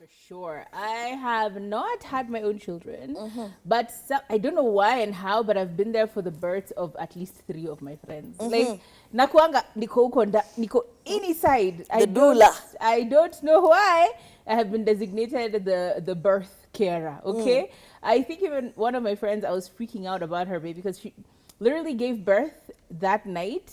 For sure. I have not had my own children, but I don't know why and how, but I've been there for the births of at least 3 of my friends. Like, nakuanga niko huko niko inside. The doula. I don't know why I have been designated the birth carer. Okay, I think even one of my friends, I was freaking out about her baby because she literally gave birth that night.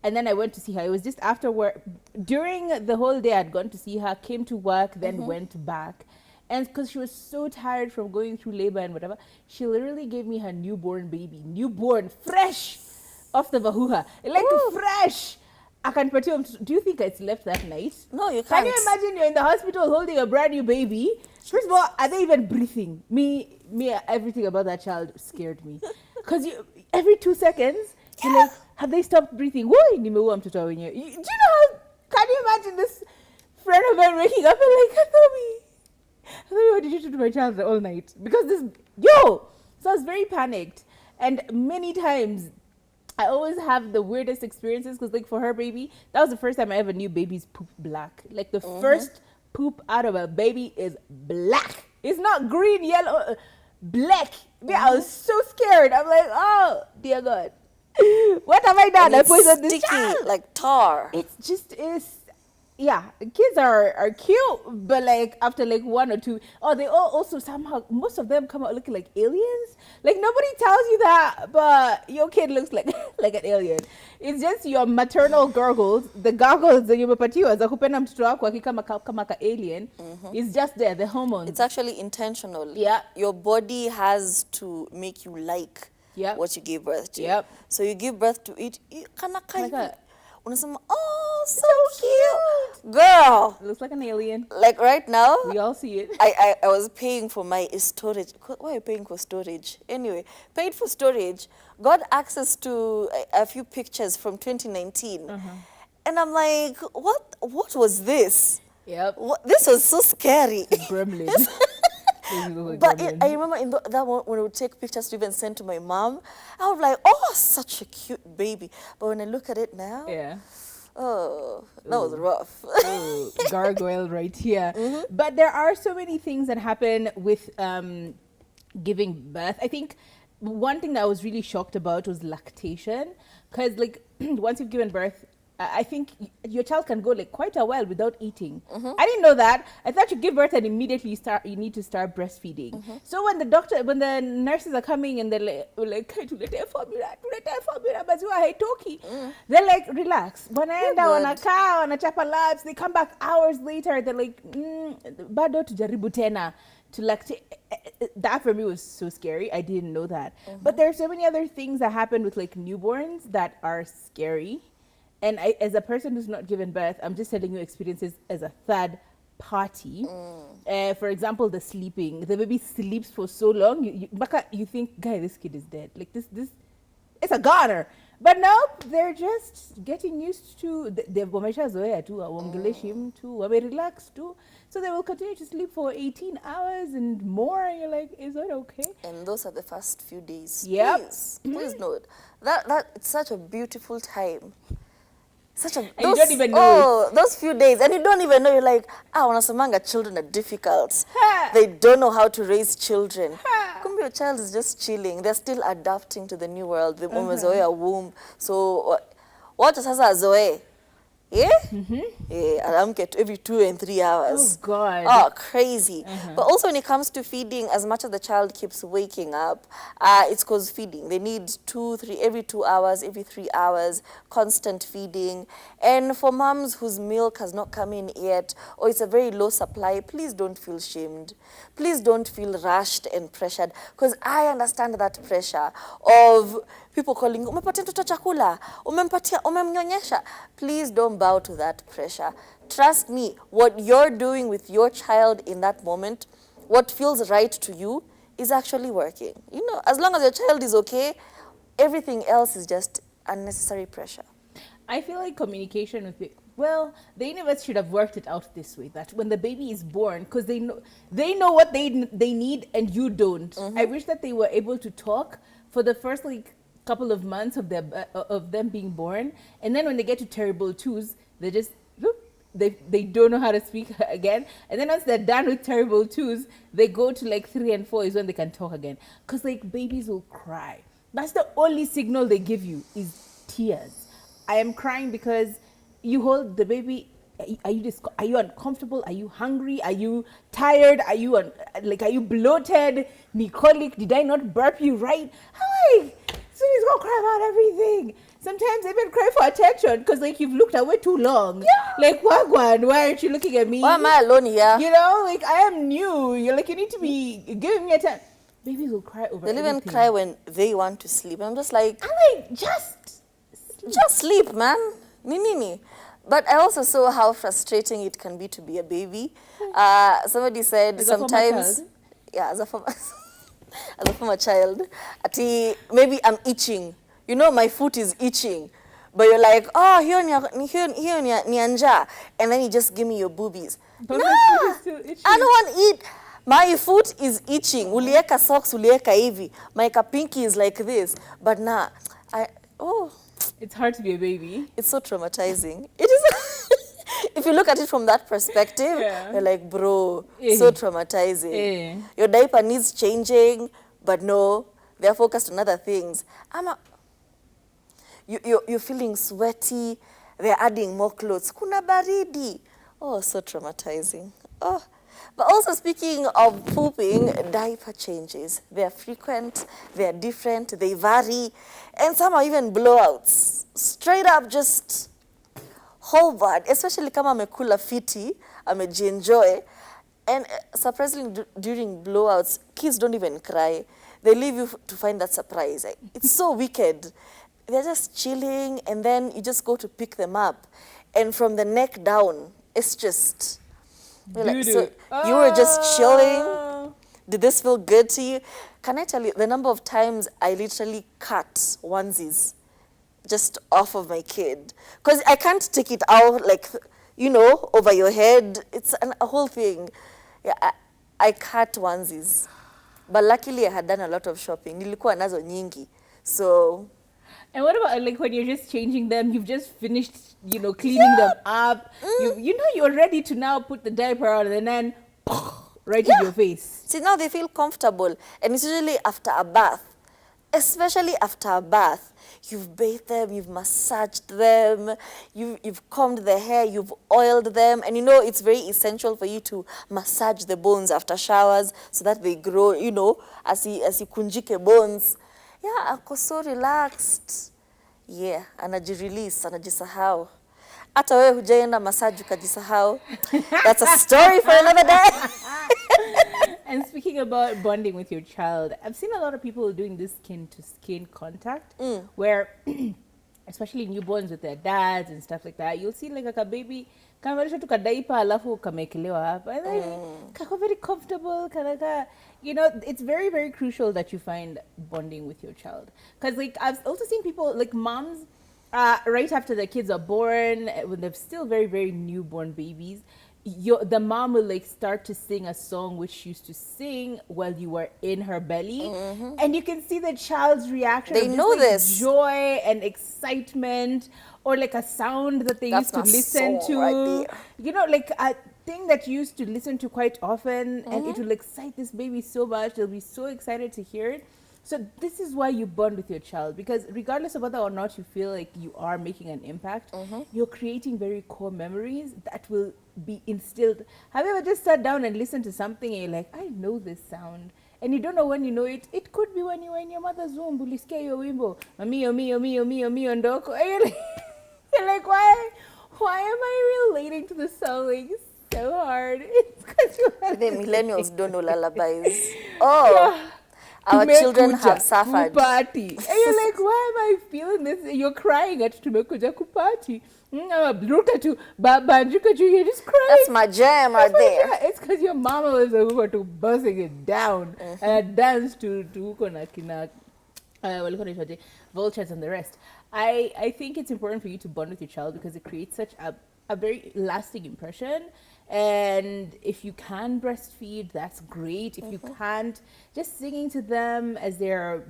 And then I went to see her. It was just after work. During the whole day, I'd gone to see her, came to work, then went back. And because she was so tired from going through labor and whatever, she literally gave me her newborn baby. Newborn, fresh off the vahuha. Like fresh. I can put you. Do you think I slept that night? No, you can't. Can you imagine you're in the hospital holding a brand new baby? First of all, are they even breathing? Me, everything about that child scared me. Because every 2 seconds, you're like, have they stopped breathing? Why? Nimeua mtoto wenyewe. Do you know how? Can you imagine this friend of mine waking up and like, Hathomi, what did you do to my child all night? Because so I was very panicked, and many times I always have the weirdest experiences because, like, for her baby, that was the first time I ever knew babies poop black. Like, the first poop out of a baby is black. It's not green, yellow, black. Yeah, I was so scared. I'm like, oh dear God. What have I done? And I it's poisoned this sticky, child. like tar. Yeah, kids are cute, but like after like 1 or 2, they all also somehow, most of them come out looking like aliens. Like, nobody tells you that, but your kid looks like like an alien. It's just your maternal goggles, the goggles that umepatiwa za kupenda mtoto wako akikama kama ka alien. It's just there, the hormones. It's actually intentional. Yeah. Your body has to make you like what you gave birth to. Yep. So you give birth to it, that. unasema, oh, so cute. Girl. It looks like an alien. Like right now, We all see it. I was paying for my storage. Why are you paying for storage? Anyway, paid for storage, got access to a few pictures from 2019. And I'm like, what was this? Yep. This was so scary. Gremlins. But I remember that one, when I would take pictures to even send to my mom, I was like, oh, such a cute baby. But when I look at it now, oh, that was rough. Gargoyle right here. But there are so many things that happen with giving birth. I think one thing that I was really shocked about was lactation. Because, like, once you've given birth, I think your child can go like quite a while without eating. I didn't know that. I thought you give birth and immediately you need to start breastfeeding. So when the nurses are coming and they're like tulete formula, maziwa haitoki. They're like, relax. Wanaenda wanakaa wanachapa labs. They come back hours later. They're like, bado tujaribu tena to lactate. That for me was so scary. I didn't know that. But there are so many other things that happen with like newborns that are scary. And as a person who's not given birth, I'm just telling you experiences as a third party. For example, the sleeping. The baby sleeps for so long, you think, guy, this kid is dead. Like this, it's a goner. But no, they're just getting used to. They've wameshazoea tu, waongeleshi mtu, wamerelax tu. So they will continue to sleep for 18 hours and more. And you're like, is that okay? And those are the first few days. Yep. Please note that it's such a beautiful time. You don't even know those few days, and you don't even know. You're like, wanasemanga children are difficult. They don't know how to raise children. Kumbe your child is just chilling. They're still adapting to the new world. The umezoea womb. So what sasa azoe? Yeah? Alamke every 2 and 3 hours. Oh, God. Oh, crazy. But also when it comes to feeding, as much as the child keeps waking up, it's cause feeding. They need every 2 hours, every 3 hours, constant feeding. And for moms whose milk has not come in yet, or it's a very low supply, please don't feel shamed. Please don't feel rushed and pressured. Because I understand that pressure of people calling, umepatia mtoto chakula, umemnyonyesha. Please don't bow to that pressure. Trust me, what you're doing with your child in that moment, what feels right to you, is actually working. You know, as long as your child is okay, everything else is just unnecessary pressure. I feel like communication with the universe should have worked it out this way, that when the baby is born, because they know what they need and you don't. I wish that they were able to talk for the first couple of months of them being born, and then when they get to terrible twos, they just they don't know how to speak again. And then once they're done with terrible twos, they go to like 3 and 4 is when they can talk again. Because like babies will cry. That's the only signal they give you is tears. I am crying because you hold the baby. Are you uncomfortable? Are you hungry? Are you tired? Are you are you bloated? Nicolic? Did I not burp you right? Hi. So he's gonna cry about everything. Sometimes they even cry for attention because like you've looked away too long. Yeah. Like Wagwan, why aren't you looking at me? Why am I alone here? You know, like I am new. You're like you need to be giving me attention. Babies will cry over They'll everything. even cry when they want to sleep. I'm just like, Just sleep, man. Nini. But I also saw how frustrating it can be to be a baby. Somebody said As a former sometimes, child? yeah, as a former, as a former child, maybe I'm itching. You know, my foot is itching. But you're like, oh, here ni anja. And then you just give me your boobies. But Nah, my foot is still itchy. I don't want to eat. My foot is itching. Ulieka socks, ulieka hivi. My pinky is like this. But nah, It's hard to be a baby. it's so traumatizing. It is. If you look at it from that perspective, Yeah. you're like, bro, Eh. so traumatizing. Eh. Your diaper needs changing, but no, they're focused on other things. You're feeling sweaty. They're adding more clothes. Kuna baridi. Oh, so traumatizing. Oh. But also speaking of pooping, diaper changes. They're frequent, they're different, they vary, and some are even blowouts. Straight up just whole bad, especially kama amekula fiti, amejienjoy. And surprisingly, during blowouts, kids don't even cry. They leave you to find that surprise. It's so wicked. They're just chilling, and then you just go to pick them up. And from the neck down, it's just... Like, so you were just chilling. Did this feel good to you? Can I tell you the number of times I literally cut onesies just off of my kid? Because I can't take it out, like, you know, over your head. It's a whole thing. Yeah, I cut onesies. But luckily I had done a lot of shopping. Nilikuwa nazo nyingi. So... And what about like when you're just changing them, you've just finished, you know, cleaning them up. You know you're ready to now put the diaper on and then right in your face. See, now they feel comfortable. And it's usually after a bath. Especially after a bath. You've bathed them, you've massaged them, you've combed the hair, you've oiled them. And you know, it's very essential for you to massage the bones after showers so that they grow, you know, as you kunjike bones. Yeah, ako so relaxed. Yeah, anajirelease, anajisahau. Hata wewe hujaenda massage ukajisahau. That's a story for another day. And speaking about bonding with your child, I've seen a lot of people doing this skin-to-skin contact, where, especially newborns with their dads and stuff like that, you'll see like a baby kamevalisha tu kadaipa alafu kamekelewa hapa, and then kako very comfortable, kanaka, you know, it's very, very crucial that you find bonding with your child. Because like I've also seen people, like moms, right after their kids are born, when they're still very, very newborn babies, the mom will like start to sing a song which she used to sing while you were in her belly, and you can see the child's reaction. They know like, this joy and excitement, or like a sound that they used to listen to. Right, you know, like a thing that you used to listen to quite often, and it will excite this baby so much. They'll be so excited to hear it. So this is why you bond with your child, because regardless of whether or not you feel like you are making an impact, you're creating very core memories that will be instilled. Have you ever just sat down and listened to something and you're like, I know this sound, and you don't know when you know it? It could be when you were in your mother's womb, ulisikia hiyo wimbo, mio mio mio mio mio ndoko, and you're like, why am I relating to the song like so hard? It's because the millennials don't know lullabies. Oh. Yeah. Our children have suffered. Kupati. And you're like, why am I feeling this? You're crying at tumekuja kupati. You're just crying. That's my jam right there. It's because your mama was over to buzzing it down and danced to huko na kina vultures and the rest. I think it's important for you to bond with your child because it creates such a very lasting impression. And if you can breastfeed, that's great. If you can't, just singing to them as they're,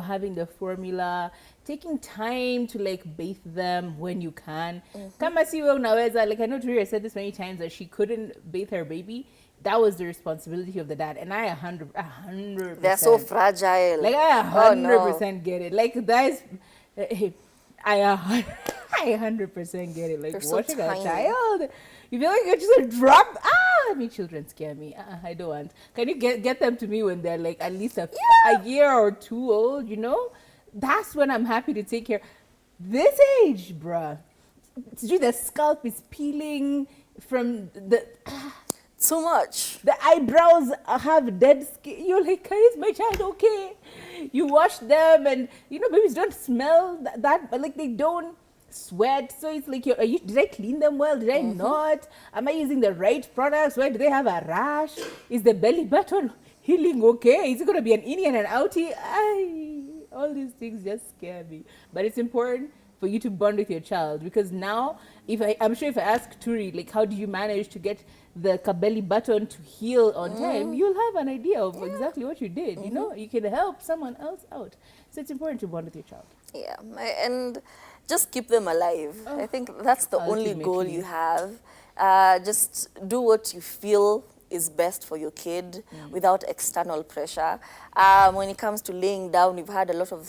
having the formula, taking time to like bathe them when you can. Kama siwe unaweza, like I know Turia said this many times that she couldn't bathe her baby. That was the responsibility of the dad, and I 100%. They're so fragile. Like I Oh, no. 100% get it. Like that is, I 100% get it. Like They're so watching a tiny. child, you feel like you're just gonna drop. I mean, children scare me. I don't want. Can you get them to me when they're like at least a year or two old? That's when I'm happy to take care. This age, bruh, the scalp is peeling from Too much. the eyebrows have dead skin. You're like, is my child okay? You wash them, and babies don't smell that, but like they don't sweat. So it's like, did I clean them well? Did I not? Am I using the right products? Why do they have a rash? Is the belly button healing okay? Is it going to be an innie and an outie? All these things just scare me. But it's important for you to bond with your child, because now, I'm sure if I ask Turi, like, how do you manage to get the belly button to heal on time, you'll have an idea of exactly what you did. You can help someone else out. So it's important to bond with your child. Yeah, and just keep them alive. I think that's the only goal Ultimately. you have. Just do what you feel is best for your kid without external pressure. When it comes to laying down, we've had a lot of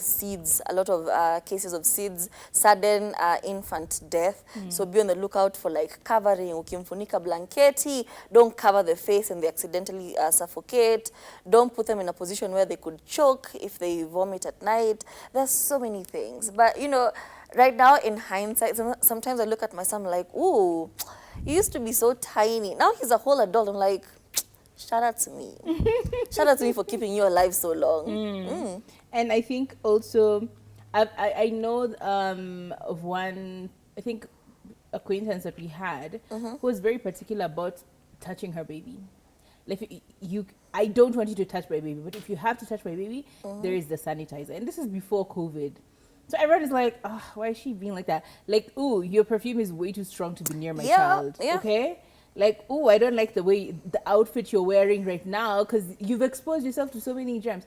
cases of SIDS, sudden infant death. So be on the lookout for like covering, ukimfunika blanketi, don't cover the face and they accidentally suffocate. Don't put them in a position where they could choke if they vomit at night. There's so many things. But right now in hindsight, sometimes I look at my son like, ooh, he used to be so tiny. Now he's a whole adult. I'm like, shout out to me. Shout out to me for keeping you alive so long. And I think also, I know of one, I think, acquaintance that we had who was very particular about touching her baby. Like, I don't want you to touch my baby, but if you have to touch my baby, there is the sanitizer. And this is before COVID. So everyone is like, oh, why is she being like that? Like, ooh, your perfume is way too strong to be near my child. Yeah. Okay? Like, ooh, I don't like the outfit you're wearing right now because you've exposed yourself to so many germs.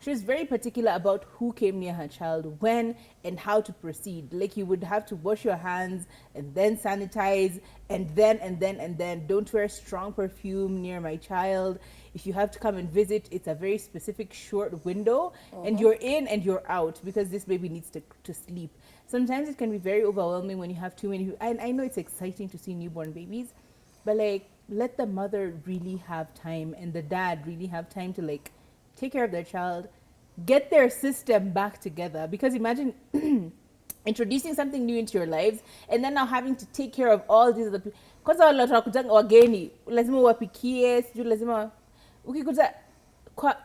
She was very particular about who came near her child, when, and how to proceed. Like, you would have to wash your hands and then sanitize, and then don't wear strong perfume near my child. If you have to come and visit, it's a very specific short window, and you're in and you're out because this baby needs to sleep. Sometimes it can be very overwhelming when you have too many. And I know it's exciting to see newborn babies, but like, let the mother really have time and the dad really have time to like take care of their child, get their system back together. Because imagine introducing something new into your lives and then now having to take care of all these other people. Kwanza wale watu wakujanga wageni, lazima wapikie, sijui lazima ukikuta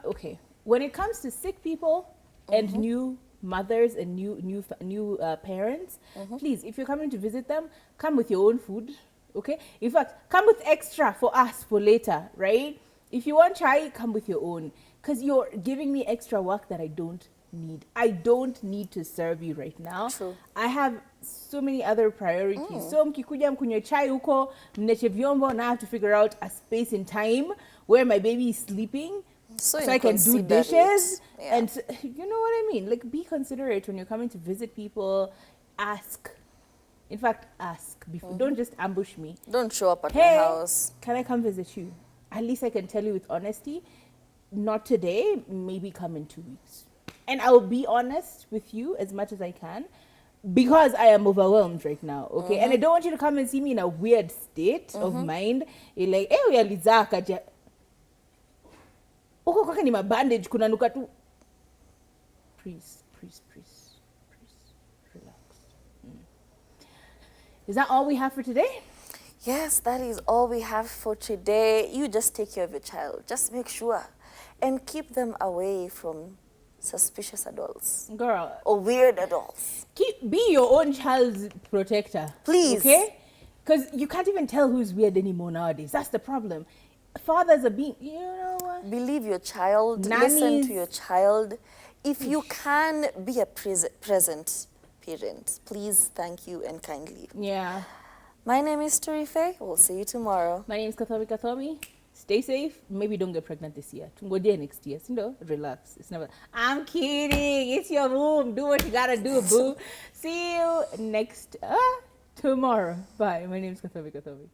okay. When it comes to sick people and new mothers and new parents, please, if you're coming to visit them, come with your own food. Okay, in fact, come with extra for us for later, right? If you want chai, come with your own, because you're giving me extra work that I don't need. I don't need to serve you right now. True. I have so many other priorities. So mkikuja mkunywe chai huko, mneche vyombo, now I have to figure out a space in time where my baby is sleeping so I can do dishes. Yeah. And you know what I mean? Like, be considerate when you're coming to visit people. Ask. In fact, ask before. Don't just ambush me. Don't show up at my Hey, house. can I come visit you? At least I can tell you with honesty, not today, maybe come in 2 weeks. And I will be honest with you as much as I can because I am overwhelmed right now, okay? And I don't want you to come and see me in a weird state of mind. You're like, eh, uyalizaka ja. Uko kwaka ni mabandage kunanuka tu. Please, relax. Is that all we have for today? Yes, that is all we have for today. You just take care of your child. Just make sure. And keep them away from suspicious adults. Girl, Or weird adults. be your own child's protector. Please. Okay? Because you can't even tell who's weird anymore nowadays. That's the problem. Fathers are being, you know what? Believe your child. Nannies. Listen to your child. If you can be a present parent, please, thank you and kindly. Yeah. My name is Tarife. We'll see you tomorrow. My name is Kathomi Kathomi. Stay safe. Maybe don't get pregnant this year. Go there next year. You know, relax. It's never. I'm kidding. It's your room. Do what you gotta do, boo. See you next tomorrow. Bye. My name is Kathomi Kathomi.